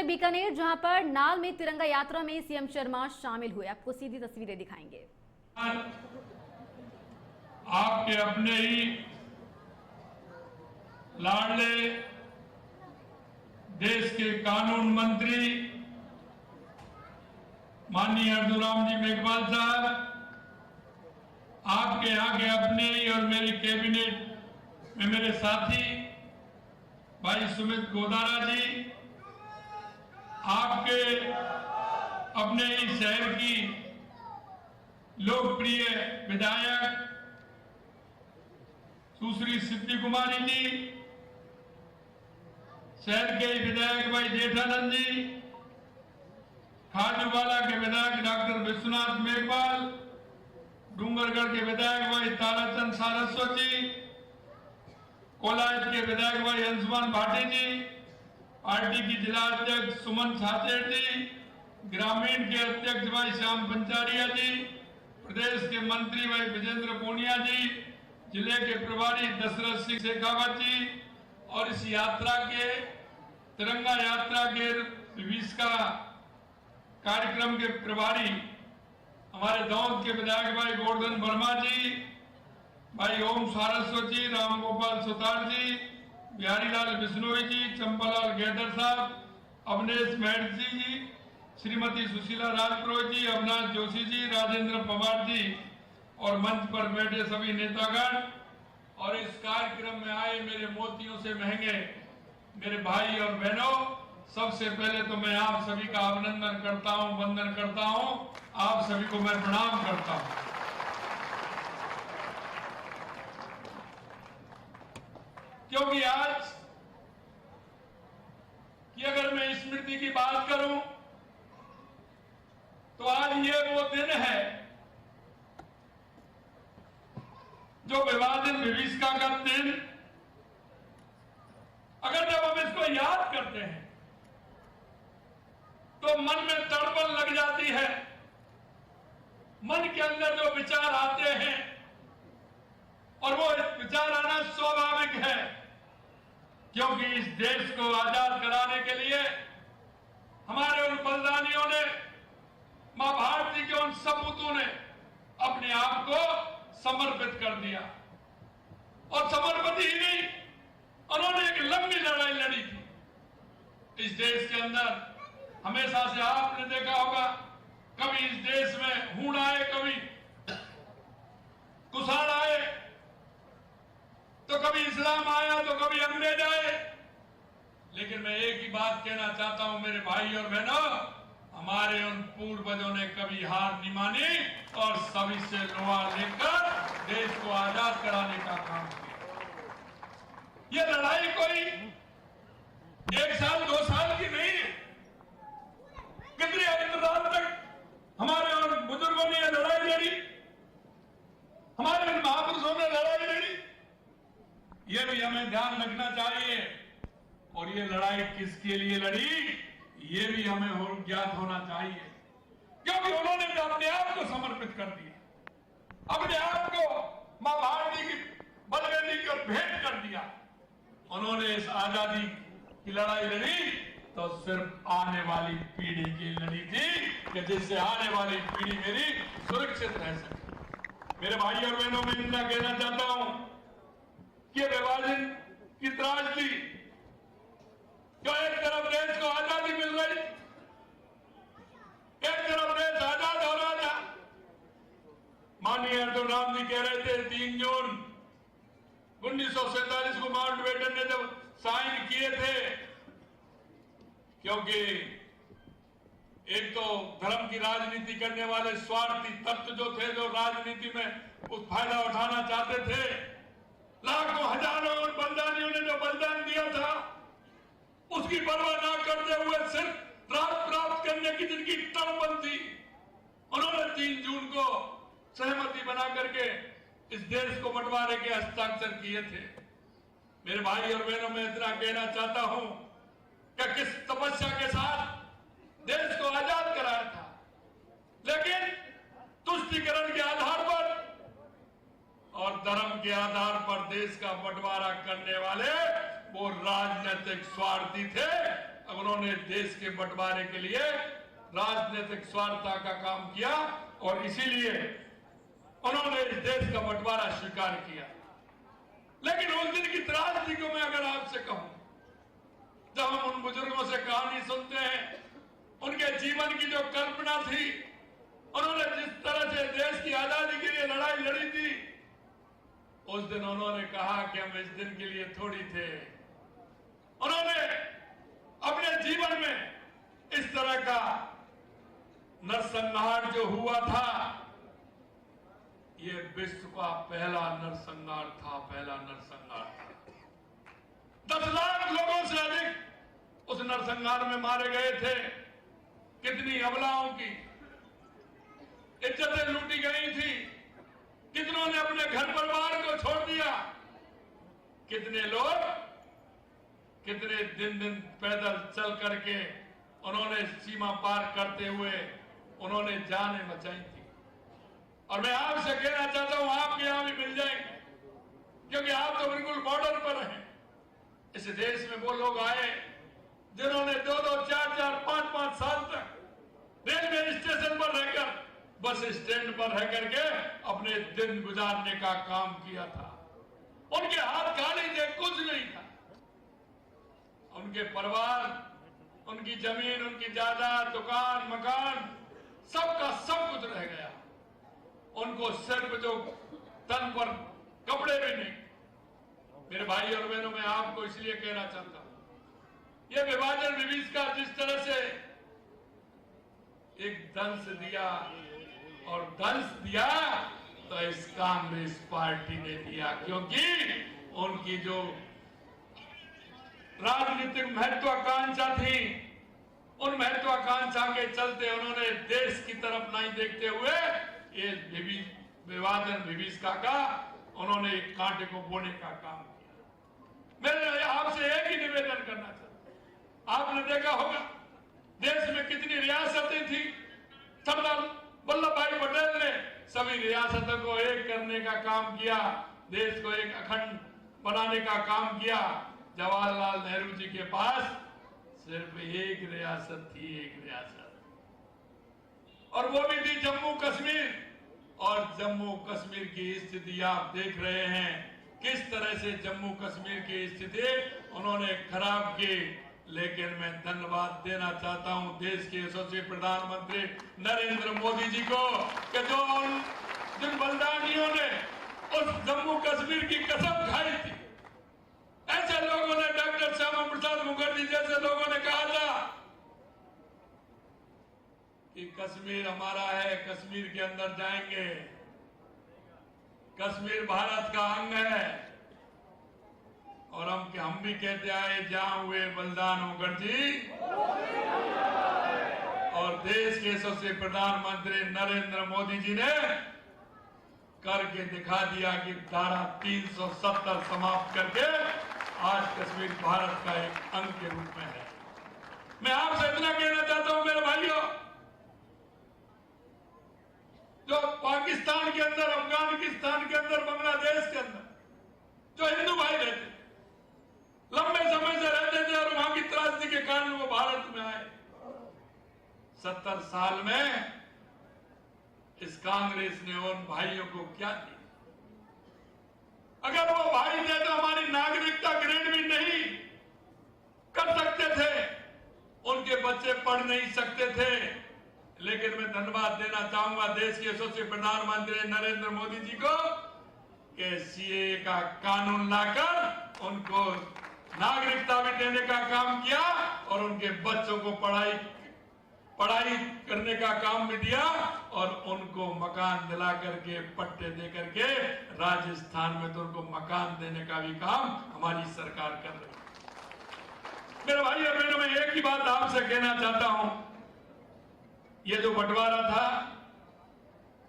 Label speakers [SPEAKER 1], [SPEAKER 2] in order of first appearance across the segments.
[SPEAKER 1] है बीकानेर, जहां पर नाल में तिरंगा यात्रा में सीएम शर्मा शामिल हुए। आपको सीधी तस्वीरें दिखाएंगे।
[SPEAKER 2] आपके अपने ही लाडले देश के कानून मंत्री माननीय अर्जुन जी मेघवाल साहब, आपके यहाँ के अपने ही और मेरी कैबिनेट में मेरे साथी भाई सुमित गोदारा जी, आपके अपने ही शहर की लोकप्रिय विधायक सुश्री सिद्धि कुमारी जी, शहर के विधायक भाई जेठानंद जी, खाजूवाला के विधायक डॉक्टर विश्वनाथ मेघवाल, डूंगरगढ़ के विधायक भाई ताराचंद सारस्वत जी, कोलायत के विधायक भाई अंशुमान भाटी जी, पार्टी की जिला अध्यक्ष सुमन छाछेड़ जी, ग्रामीण के अध्यक्ष भाई श्याम पंचारिया जी, प्रदेश के मंत्री भाई विजेंद्र पूनिया जी, जिले के प्रभारी दशरथ सिंह शेखावत जी, और इस यात्रा के तिरंगा यात्रा के 20 का कार्यक्रम के प्रभारी हमारे दौंद के विधायक भाई गोवर्धन वर्मा जी, भाई ओम सारस्वत जी, राम गोपाल सुतार जी, बिहारी लाल बिश्नोई जी, चंपालाल गैदर साहब, अवनेश महर्षि जी, श्रीमती सुशीला राजपुरोहित जी, अविनाश जोशी जी, राजेंद्र पवार जी और मंच पर बैठे सभी नेतागण और इस कार्यक्रम में आए मेरे मोतियों से महंगे मेरे भाई और बहनों, सबसे पहले तो मैं आप सभी का अभिनंदन करता हूं, वंदन करता हूं, आप सभी को मैं प्रणाम करता हूं। क्योंकि आज की अगर मैं स्मृति की बात करूं तो आज ये वो दिन है जो विभाजन विभीषिका का दिन, अगर जब हम इसको याद करते हैं तो मन में तड़पन लग जाती है, मन के अंदर जो विचार आते हैं और वो विचार आना स्वाभाविक है, क्योंकि इस देश को आजाद कराने के लिए हमारे उन बलिदानियों ने, मां भारती के उन सपूतों ने अपने आप को समर्पित कर दिया। और समर्पित ही नहीं, उन्होंने एक लंबी लड़ाई लड़ी थी इस देश के अंदर। हमेशा से आपने देखा होगा, कभी इस देश में हूण आए, कभी कुशाण आए, तो कभी इस्लाम आया, तो कभी अंग्रेज आए। लेकिन मैं एक ही बात कहना चाहता हूं मेरे भाई और बहनों, हमारे उन पूर्वजों ने कभी हार नहीं मानी और सभी से लोहा लेकर देश को आजाद कराने का काम किया। ये लड़ाई कोई 1 साल 2 साल की नहीं है, कितनी रात तक हमारे उन बुजुर्गों ने लड़ाई लड़ी, हमारे उन महापुरुषों ने लड़ाई लड़ी। ये भी हमें ध्यान रखना चाहिए। और ये लड़ाई किसके लिए लड़ी, ये भी हमें ज्ञात होना चाहिए, क्योंकि उन्होंने तो अपने आप को समर्पित कर दिया, अपने आप को मां भारती की बलवेदी को भेंट कर दिया। उन्होंने इस आजादी की लड़ाई लड़ी तो सिर्फ आने वाली पीढ़ी की लड़ी थी, कि जिससे आने वाली पीढ़ी मेरी सुरक्षित रह सके। मेरे भाई और बहनों, मैं इतना कहना चाहता हूं कि विभाजन की त्रासदी, जो एक तरफ देश को आजादी मिल रही, एक तरफ देश आजाद हो रहा था। माननीय अर्जुन राम जी कह रहे थे 3 जून 1947 को माउंटबेटन ने जब साइन किए थे, क्योंकि एक तो धर्म की राजनीति करने वाले स्वार्थी तत्व जो थे, जो राजनीति में उस फायदा उठाना चाहते थे, लाखों हजारों बलिदानियों ने जो बलिदान दिया था उसकी परवाह ना करते हुए सिर्फ राज प्राप्त करने की जिनकी तड़पन थी, उन्होंने 3 जून को सहमति बना करके इस देश को बंटवारे के हस्ताक्षर किए थे। मेरे भाई और बहनों, मैं इतना कहना चाहता हूं कि किस तपस्या के साथ देश को आजाद कराया था, लेकिन तुष्टीकरण के आधार पर और धर्म के आधार पर देश का बंटवारा करने वाले वो राजनीतिक स्वार्थी थे। तब उन्होंने देश के बंटवारे के लिए राजनीतिक स्वार्थता का काम किया और इसीलिए उन्होंने इस देश का बंटवारा स्वीकार किया। लेकिन उस दिन की त्रासदी को मैं अगर आपसे कहूं, जब हम उन बुजुर्गों से कहानी सुनते हैं, उनके जीवन की जो कल्पना थी, उन्होंने जिस तरह से देश की आजादी के लिए लड़ाई लड़ी थी, उस दिन उन्होंने कहा कि हम इस दिन के लिए थोड़ी थे। उन्होंने अपने जीवन में इस तरह का नरसंहार जो हुआ था, ये विश्व का पहला नरसंहार था, पहला नरसंहार था। 10 लाख लोगों से अधिक उस नरसंहार में मारे गए थे। कितनी अबलाओं की इज्जतें लूटी गई थी, कितनों ने अपने घर परिवार को छोड़ दिया, कितने लोग कितने दिन पैदल चल करके उन्होंने सीमा पार करते हुए उन्होंने जानें बचाई थी। और मैं आपसे कहना चाहता हूं, आपके यहां भी मिल जाएंगे, क्योंकि आप तो बिल्कुल बॉर्डर पर हैं। इस देश में वो लोग आए जिन्होंने 2-2, 4-4, 5-5 साल तक रेलवे स्टेशन पर रहकर, बस स्टैंड पर रह करके अपने दिन गुजारने का काम किया था। उनके हाथ खाली थे, कुछ नहीं था। उनके परिवार, उनकी जमीन, उनकी जायदाद, दुकान, मकान, सबका सब कुछ रह गया। उनको सिर्फ जो तन पर कपड़े भी नहीं। मेरे भाई और बहनों, मैं आपको इसलिए कहना चाहता हूं, ये विभाजन विभीषिका जिस तरह से एक दंश दिया, और दंश दिया तो इस कांग्रेस पार्टी ने दिया, क्योंकि उनकी जो राजनीतिक महत्वाकांक्षा थी, उन महत्वाकांक्षा के चलते उन्होंने देश की तरफ नहीं देखते हुए ये विभाजन विभीषिका का उन्होंने एक कांटे को बोने का काम किया। मैं आपसे एक ही निवेदन करना चाहता हूं, आपने देखा होगा देश में कितनी रियासतें थी। सरदार वल्लभ भाई पटेल ने सभी रियासतों को एक करने का काम किया, देश को एक अखंड बनाने का काम किया। जवाहरलाल नेहरू जी के पास सिर्फ एक रियासत थी, एक रियासत, और वो भी थी जम्मू कश्मीर। और जम्मू कश्मीर की स्थिति आप देख रहे हैं, किस तरह से जम्मू कश्मीर की स्थिति उन्होंने खराब की। लेकिन मैं धन्यवाद देना चाहता हूं देश के यशस्वी प्रधानमंत्री नरेंद्र मोदी जी को, कि जो जिन बलिदानियों ने उस जम्मू कश्मीर की कसम खाई थी। ऐसे लोगों ने, डॉक्टर श्यामा प्रसाद मुखर्जी जैसे लोगों ने कहा था कि कश्मीर हमारा है, कश्मीर के अंदर जाएंगे, कश्मीर भारत का अंग है। और हम भी कहते आए, जहां हुए बलिदान होकर जी, और देश के यशस्वी प्रधानमंत्री नरेंद्र मोदी जी ने करके दिखा दिया कि धारा 370 समाप्त करके आज कश्मीर भारत का एक अंग के रूप में है। मैं आपसे इतना कहना चाहता हूं मेरे भाइयों, जो पाकिस्तान के अंदर, अफगानिस्तान के अंदर, बांग्लादेश के अंदर जो हिंदू भाई रहते, लंबे समय से रहते थे, और वहां की त्रासदी के कारण वो भारत में आए। 70 साल में इस कांग्रेस ने उन भाइयों को क्या दिया? अगर वो भाई थे तो हमारी नागरिकता ग्रेड भी नहीं कर सकते थे, उनके बच्चे पढ़ नहीं सकते थे। लेकिन मैं धन्यवाद देना चाहूंगा देश के यशस्वी प्रधानमंत्री नरेंद्र मोदी जी को, कि सीएए का कानून लाकर उनको नागरिकता भी देने का काम किया, और उनके बच्चों को पढ़ाई करने का काम भी दिया, और उनको मकान दिला करके, पट्टे दे करके, राजस्थान में तो उनको मकान देने का भी काम हमारी सरकार कर रही है। मेरे भाई और बहनों, मैं एक ही बात आपसे कहना चाहता हूं, ये जो बंटवारा था,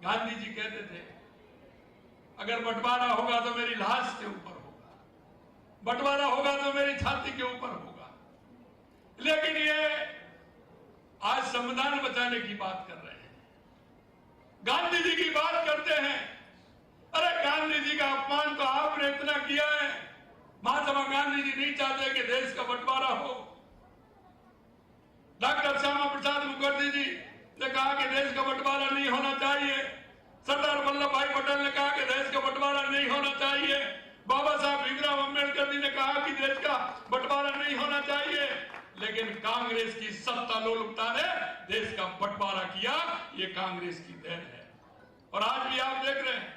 [SPEAKER 2] गांधी जी कहते थे अगर बंटवारा होगा तो मेरी लाश के ऊपर होगा, बंटवारा होगा तो मेरी छाती के ऊपर होगा। लेकिन ये आज संविधान बचाने की बात कर रहे हैं, गांधी जी की बात करते हैं। अरे गांधी जी का अपमान तो आपने इतना किया है। महात्मा गांधी जी नहीं चाहते कि देश का बंटवारा हो। कहा कि देश का बंटवारा नहीं होना चाहिए, सरदार वल्लभ भाई पटेल ने कहा कि देश का बंटवारा नहीं होना चाहिए, बाबा साहब भीमराव अम्बेडकर जी ने कहा कि देश का बंटवारा नहीं होना चाहिए, लेकिन कांग्रेस की सत्तालोलुपता ने देश का बंटवारा किया। ये कांग्रेस की देन है। और आज भी आप देख रहे हैं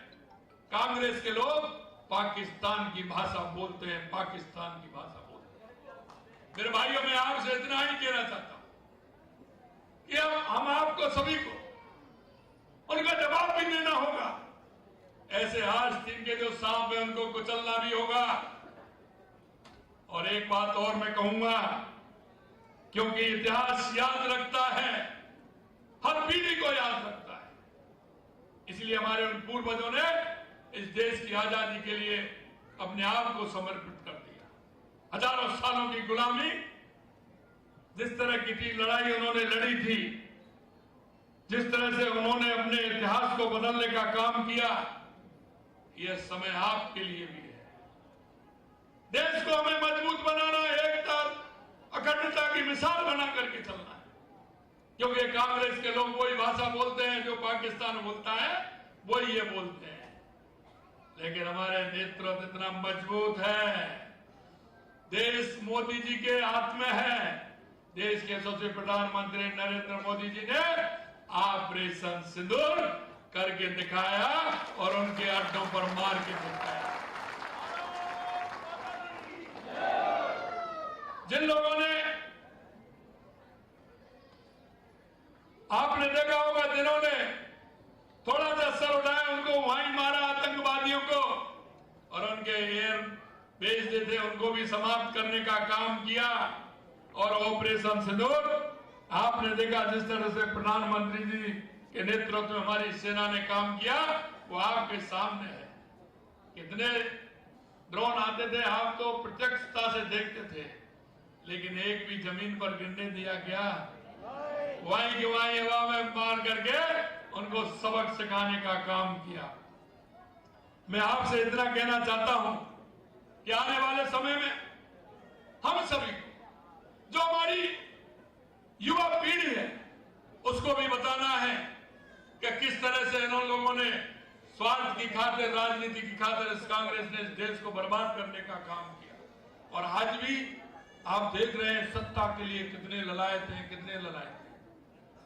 [SPEAKER 2] कांग्रेस के लोग पाकिस्तान की भाषा बोलते हैं, पाकिस्तान की भाषा बोलते हैं। मेरे भाइयों, मैं आपसे इतना ही कहना चाहता हूं कि अब हम आपको सभी को उनका जवाब भी देना होगा। ऐसे आस्तीन के जो सांप है उनको कुचलना भी होगा। और एक बात और मैं कहूंगा, क्योंकि इतिहास याद रखता है, हर पीढ़ी को याद रखता है, इसलिए हमारे उन पूर्वजों ने इस देश की आजादी के लिए अपने आप को समर्पित कर दिया। हजारों सालों की गुलामी, जिस तरह की लड़ाई उन्होंने लड़ी थी, जिस तरह से उन्होंने अपने इतिहास को बदलने का काम किया, यह समय आपके लिए भी है। देश को हमें मजबूत बनाना, एकता अखंडता की मिसाल बना करके चलना है। क्योंकि कांग्रेस के लोग वही भाषा बोलते हैं जो पाकिस्तान बोलता है, वही ये बोलते हैं। लेकिन हमारे नेतृत्व इतना मजबूत है, देश मोदी जी के हाथ में है। देश के यशस्वी प्रधानमंत्री नरेंद्र मोदी जी ने ऑपरेशन सिंदूर करके दिखाया और उनके अड्डों पर मार के दिखाया। जिन लोगों ने, आपने देखा होगा, जिन्होंने थोड़ा सा सर उठाया उनको वहीं मारा, आतंकवादियों को, और उनके एयर बेस थे उनको भी समाप्त करने का काम किया। और ऑपरेशन सिंदूर आपने देखा जिस तरह से प्रधानमंत्री जी के नेतृत्व में हमारी सेना ने काम किया, वो आपके सामने है। कितने ड्रोन आते थे, आप तो प्रत्यक्षता से देखते थे, लेकिन एक भी जमीन पर गिरने दिया क्या? वहीं की वहीं हवा में मार करके उनको सबक सिखाने का काम किया। मैं आपसे इतना कहना चाहता हूं कि आने वाले समय में हम सभी को, जो हमारी युवा पीढ़ी है, उसको भी बताना है कि किस तरह से इन लोगों ने स्वार्थ की खातिर, राजनीति की खातिर इस कांग्रेस ने इस देश को बर्बाद करने का काम किया। और आज भी आप देख रहे हैं सत्ता के लिए कितने ललायत हैं, कितने ललायत हैं।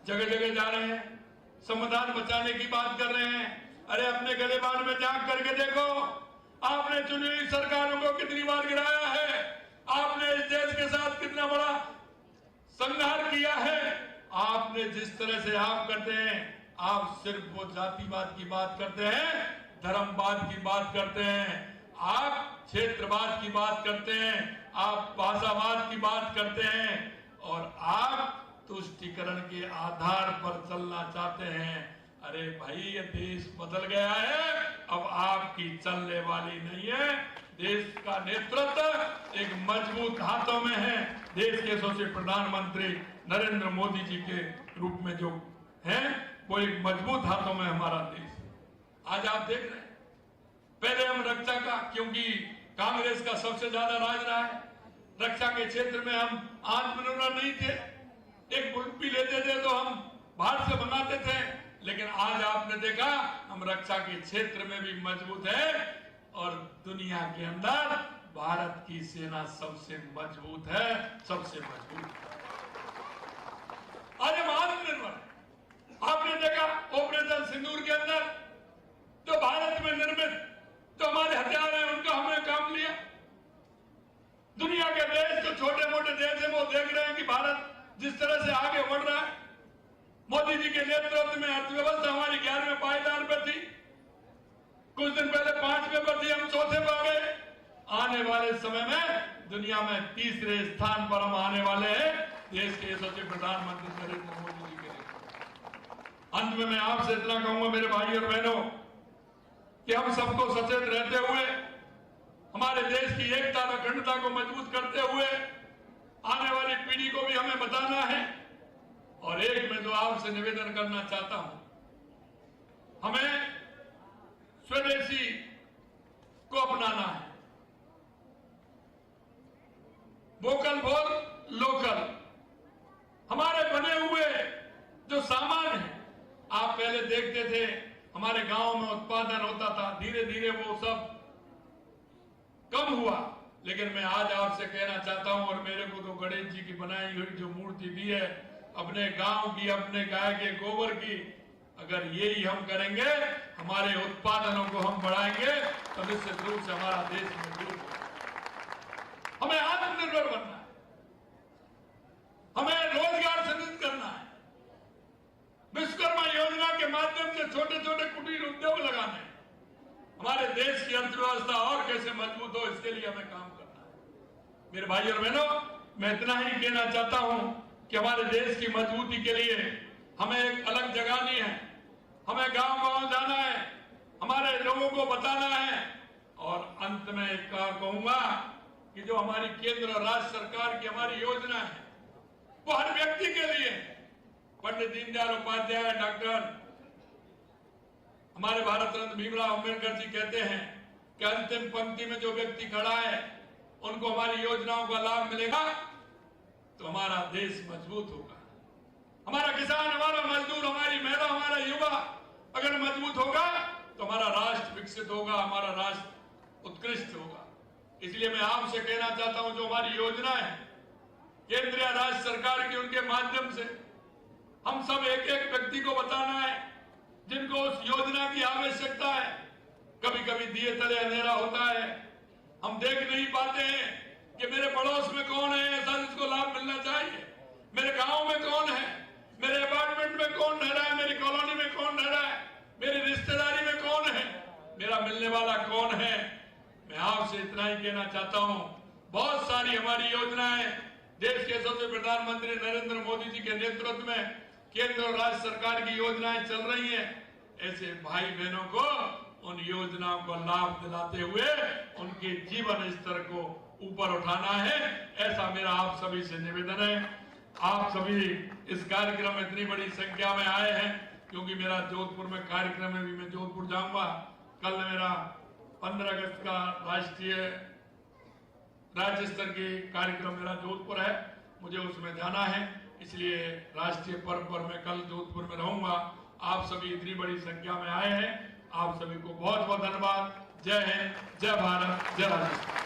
[SPEAKER 2] जगह जगह जा रहे हैं, संविधान बचाने की बात कर रहे हैं। अरे अपने गलेबान में झांक करके देखो, आपने चुनी हुई सरकारों को कितनी बार गिराया है, आपने इस देश के साथ कितना बड़ा संघर्ष किया है। आपने जिस तरह से आप करते हैं, आप सिर्फ वो जातिवाद की बात करते हैं, धर्मवाद की बात करते हैं, आप क्षेत्रवाद की बात करते हैं, आप भाषावाद की बात करते हैं, और आप तुष्टीकरण के आधार पर चलना चाहते हैं। अरे भाई, ये देश बदल गया है, अब आपकी चलने वाली नहीं है। देश का नेतृत्व एक मजबूत हाथों में है, देश के यशस्वी प्रधानमंत्री नरेंद्र मोदी जी के रूप में जो है, वो एक मजबूत हाथों में हमारा देश। आज आप देख रहे हैं, पहले हम रक्षा का, क्योंकि कांग्रेस का सबसे ज्यादा राज रहा है, रक्षा के क्षेत्र में हम आत्मनिर्भर नहीं थे। एक बुलेट भी लेते थे तो हम बाहर से मंगाते थे, लेकिन आज आपने देखा हम रक्षा के क्षेत्र में भी मजबूत है, और दुनिया के अंदर भारत की सेना सबसे मजबूत है, सबसे मजबूत है। आज हम आत्मनिर्भर है। आपने देखा ऑपरेशन सिंदूर के अंदर जो भारत में निर्मित जो हमारे हथियार हैं, उनका हमने काम लिया। दुनिया के देश, जो छोटे मोटे देश हैं, वो देख रहे हैं कि भारत जिस तरह से आगे बढ़ रहा है। मोदी जी के नेतृत्व में अर्थव्यवस्था हमारी 11वें पायदान पर थी, कुछ दिन पहले 5वें पर थी, हम 4थे पर आ गए। आने वाले समय में दुनिया में 3रे स्थान पर हम आने वाले हैं, देश के यशस्वी प्रधानमंत्री नरेंद्र मोदी जी के नेतृत्व। अंत में मैं आपसे इतना कहूंगा मेरे भाई और बहनों, कि हम सबको सचेत रहते हुए, हमारे देश की एकता और अखंडता को मजबूत करते हुए, आने वाली पीढ़ी को भी हमें बताना है। और एक मैं जो आपसे निवेदन करना चाहता हूं, हमें स्वदेशी को अपनाना है। Vocal for local. हमारे बने हुए जो सामान है, देखते थे, हमारे गांव में उत्पादन होता था, धीरे धीरे वो सब कम हुआ। लेकिन मैं आज आपसे कहना चाहता हूं, और मेरे को तो गणेश जी की बनाई हुई जो मूर्ति दी है, अपने गांव की, अपने गाय के गोबर की, अगर यही हम करेंगे, हमारे उत्पादनों को हम बढ़ाएंगे, तो निश्चित रूप से हमारा देश मजबूत होगा। हमें आत्मनिर्भर बनना है, हमें रोजगार सृजित करना है, विश्वकर्मा योजना के माध्यम से छोटे छोटे कुटीर उद्योग लगाने हैं, हमारे देश की अर्थव्यवस्था और कैसे मजबूत हो, इसके लिए हमें काम करना है। मेरे भाई और बहनों, मैं इतना ही कहना चाहता हूं कि हमारे देश की मजबूती के लिए हमें एक अलग जगानी है, हमें गांव गांव जाना है, हमारे लोगों को बताना है। और अंत में एक कहूंगा कि जो हमारी केंद्र और राज्य सरकार की हमारी योजना है, वो हर व्यक्ति के लिए, पंडित दीनदयाल उपाध्याय, डॉक्टर हमारे भारत रत्न भीमराव अंबेडकर जी कहते हैं कि अंतिम पंक्ति में जो व्यक्ति खड़ा है, उनको हमारी योजनाओं का लाभ मिलेगा तो हमारा देश मजबूत होगा। हमारा किसान, हमारा मजदूर, हमारी महिला, हमारा युवा अगर मजबूत होगा तो हमारा राष्ट्र विकसित होगा, हमारा राष्ट्र उत्कृष्ट होगा। इसलिए मैं आपसे कहना चाहता हूं, जो हमारी योजना है केंद्र या राज्य सरकार की, उनके माध्यम से हम सब एक एक व्यक्ति को बताना है जिनको उस योजना की आवश्यकता है। कभी कभी दिए तले अंधेरा होता है, हम देख नहीं पाते हैं कि मेरे पड़ोस में कौन है ऐसा जिसको लाभ मिलना चाहिए, मेरे गांव में कौन है, मेरे अपार्टमेंट में कौन रह रहा है, मेरी कॉलोनी में कौन रह रहा है, मेरी रिश्तेदारी में कौन है, मेरा मिलने वाला कौन है। मैं आपसे इतना ही कहना चाहता हूं, बहुत सारी हमारी योजनाएं देश के यशस्वी प्रधानमंत्री नरेंद्र मोदी जी के नेतृत्व में केंद्र और राज्य सरकार की योजनाएं चल रही हैं। ऐसे भाई बहनों को उन योजनाओं को लाभ दिलाते हुए उनके जीवन स्तर को ऊपर उठाना है, ऐसा मेरा आप सभी से निवेदन है। आप सभी इस कार्यक्रम में इतनी बड़ी संख्या में आए हैं, क्योंकि मेरा जोधपुर में कार्यक्रम है, भी मैं जोधपुर जाऊंगा। कल मेरा 15 अगस्त का राज्य स्तर की कार्यक्रम मेरा जोधपुर है, मुझे उसमें जाना है, इसलिए राष्ट्रीय पर्व पर मैं कल जोधपुर में रहूंगा। आप सभी इतनी बड़ी संख्या में आए हैं, आप सभी को बहुत बहुत धन्यवाद। जय हिंद, जय भारत, जय राजस्थान।